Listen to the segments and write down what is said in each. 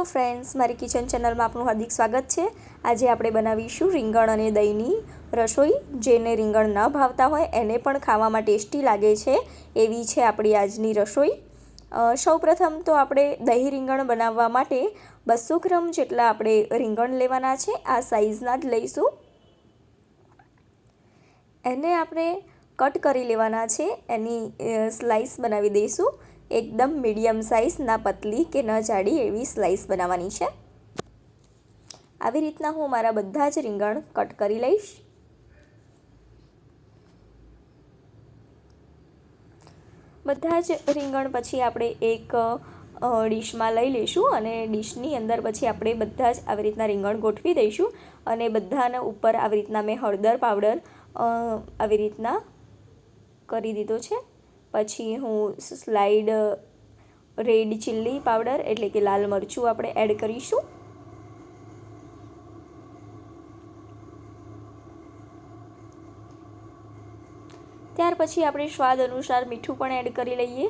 Hello friends, મારી kitchen ચેનલમાં આપનું હાર્દિક સ્વાગત છે। આજે આપણે બનાવીશું રીંગણ અને દહીંની રસોઈ। જેને રીંગણ ન ભાવતા હોય એને પણ ખાવામાં ટેસ્ટી લાગે છે એવી છે આપણી આજની રસોઈ। સૌપ્રથમ તો આપણે દહીં રીંગણ બનાવવા માટે 200 ગ્રામ જેટલા આપણે રીંગણ લેવાના છે। આ સાઇઝના જ લઈશું। એને આપણે કટ કરી લેવાના છે, એની સ્લાઇસ બનાવી દઈશું। એકદમ મીડિયમ સાઇઝ, ના પતલી કે ન જાડી એવી સ્લાઇસ બનાવવાની છે। આવી રીતના હું મારા બધા જ રીંગણ કટ કરી લઈશ। બધા જ રીંગણ પછી આપણે એક ડીશમાં લઈ લઈશું અને ડીશની અંદર પછી આપણે બધા જ આવી રીતના રીંગણ ગોઠવી દઈશું અને બધાના ઉપર આવી રીતના મેં હળદર પાવડર આવી રીતના કરી દીધો છે। પછી હું સ્લાઈડ રેડ ચીલી પાવડર એટલે કે લાલ મરચું આપણે એડ કરીશું। ત્યાર પછી આપણે સ્વાદ અનુસાર મીઠું પણ એડ કરી લઈએ।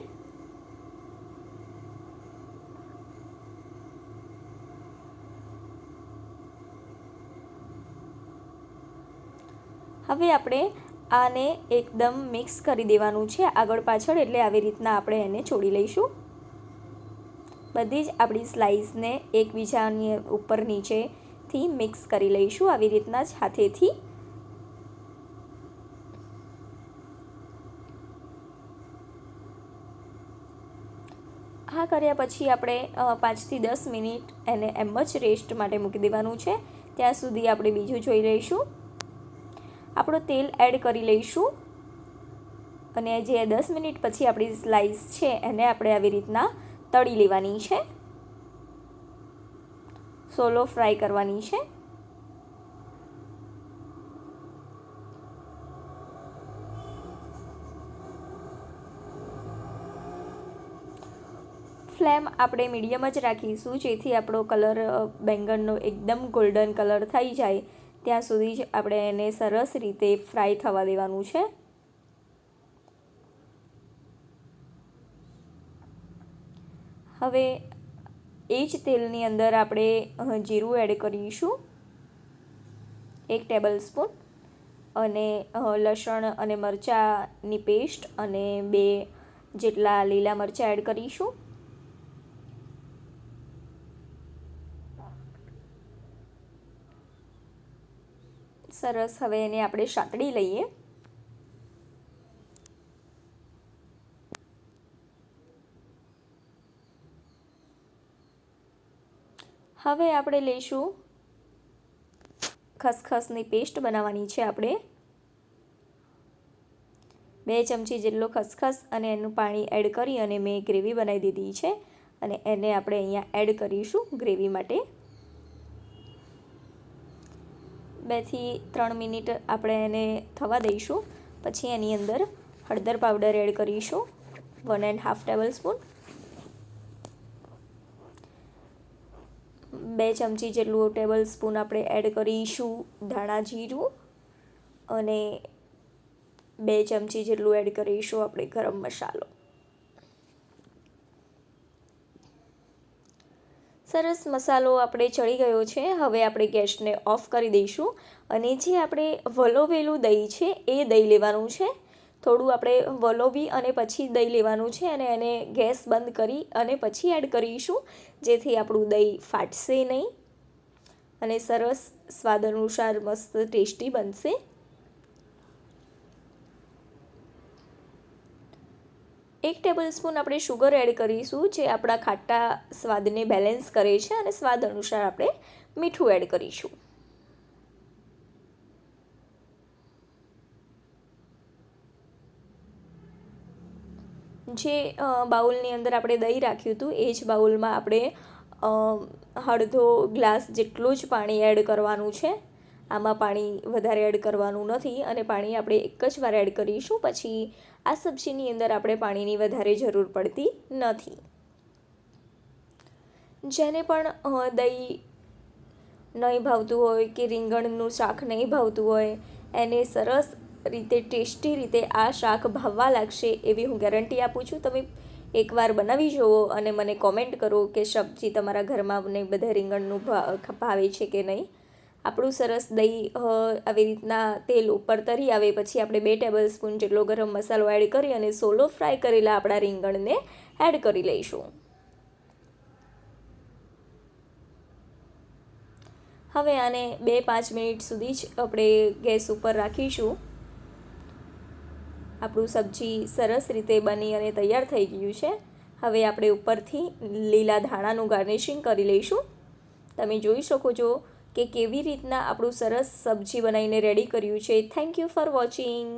હવે આપણે આને એકદમ મિક્સ કરી દેવાનું છે આગળ પાછળ, એટલે આવી રીતના આપણે એને ચોળી લઈશું। બધી જ આપણી સ્લાઇસને એકબીજાની ઉપર નીચેથી મિક્સ કરી લઈશું આવી રીતના જ હાથેથી। આ કર્યા પછી આપણે 5 થી 10 મિનિટ એને એમ જ રેસ્ટ માટે મૂકી દેવાનું છે। ત્યાં સુધી આપણે બીજું જોઈ લઈશું। આપણું તેલ એડ કરી લઈશું અને જે 10 મિનિટ પછી આપણી સ્લાઇસ છે એને આપણે આવી રીતના તળી લેવાની છે, સોલો ફ્રાય કરવાની છે। ફ્લેમ આપણે મીડિયમ જ રાખીશું, જેથી આપણો કલર બેંગનનો એકદમ ગોલ્ડન કલર થઈ જાય ત્યાં સુધી જ આપણે એને સરસ રીતે ફ્રાય થવા દેવાનું છે। હવે એ જ તેલની અંદર આપણે જીરું એડ કરીશું 1 ટેબલ સ્પૂન, અને લસણ અને મરચાંની પેસ્ટ અને 2 જેટલા લીલા મરચાં એડ કરીશું। સરસ, હવે એને આપણે સાતળી લઈએ। હવે આપણે લઈશું ખસખસની પેસ્ટ બનાવવાની છે આપણે 2 ચમચી જેટલો ખસખસ અને એનું પાણી એડ કરી અને મેં ગ્રેવી બનાવી દીધી છે અને એને આપણે અહીંયા એડ કરીશું ગ્રેવી માટે। 2 થી 3 મિનિટ આપણે એને થવા દઈશું। પછી એની અંદર હળદર પાવડર એડ કરીશું 1.5 ટેબલ સ્પૂન, 2 ચમચી જેટલું ટેબલ સ્પૂન આપણે એડ કરીશું ધાણા જીરું અને 2 ચમચી જેટલું એડ કરીશું આપણે ગરમ મસાલો। સરસ, મસાલો આપણે ચડી ગયો છે। હવે આપણે ગેસને ઓફ કરી દઈશું અને જે આપણે વલોવેલું દહીં છે એ દહીં લેવાનું છે। થોડું આપણે વલોવી અને પછી દહીં લેવાનું છે અને એને ગેસ બંધ કરી અને પછી એડ કરીશું, જેથી આપણું દહીં ફાટશે નહીં અને સરસ સ્વાદ અનુસાર મસ્ત ટેસ્ટી બનશે। 1 ટેબલ સ્પૂન આપણે શુગર એડ કરીશું, જે આપણા ખાટા સ્વાદને બેલેન્સ કરે છે, અને સ્વાદ અનુસાર આપણે મીઠું એડ કરીશું। જે બાઉલની અંદર આપણે દહીં રાખ્યું હતું એ જ બાઉલમાં આપણે અડધો ગ્લાસ જેટલું જ પાણી એડ કરવાનું છે। આમાં પાણી વધારે એડ કરવાનું નથી અને પાણી આપણે એક જ વાર એડ કરીશું। પછી આ સબ્જીની અંદર આપણે પાણીની વધારે જરૂર પડતી નથી। જેને પણ દહીં નહીં ભાવતું હોય કે રીંગણનું શાક નહીં ભાવતું હોય, એને સરસ રીતે ટેસ્ટી રીતે આ શાક ભાવવા લાગશે એવી હું ગેરંટી આપું છું। તમે એકવાર બનાવી જુઓ અને મને કોમેન્ટ કરો કે સબ્જી તમારા ઘરમાં ને બધા રીંગણનું ભાવે છે કે નહીં. આપણું સરસ દહીં આવી રીતના તેલ ઉપર તરી આવે પછી આપણે 2 ટેબલ સ્પૂન જેટલો ગરમ મસાલો એડ કરી અને સોલો ફ્રાય કરેલા આપણા રીંગણને એડ કરી લઈશું. હવે આને 2-5 મિનિટ સુધી જ આપણે ગેસ ઉપર રાખીશું. આપણું સબ્જી સરસ રીતે બની અને તૈયાર થઈ ગયું છે. હવે આપણે ઉપરથી લીલા ધાણાનું ગાર્નિશિંગ કરી લઈશું. તમે જોઈ શકો છો કે કેવી રીતના આપણું સરસ સબ્જી બનાવીને રેડી કર્યું છે. Thank you for watching.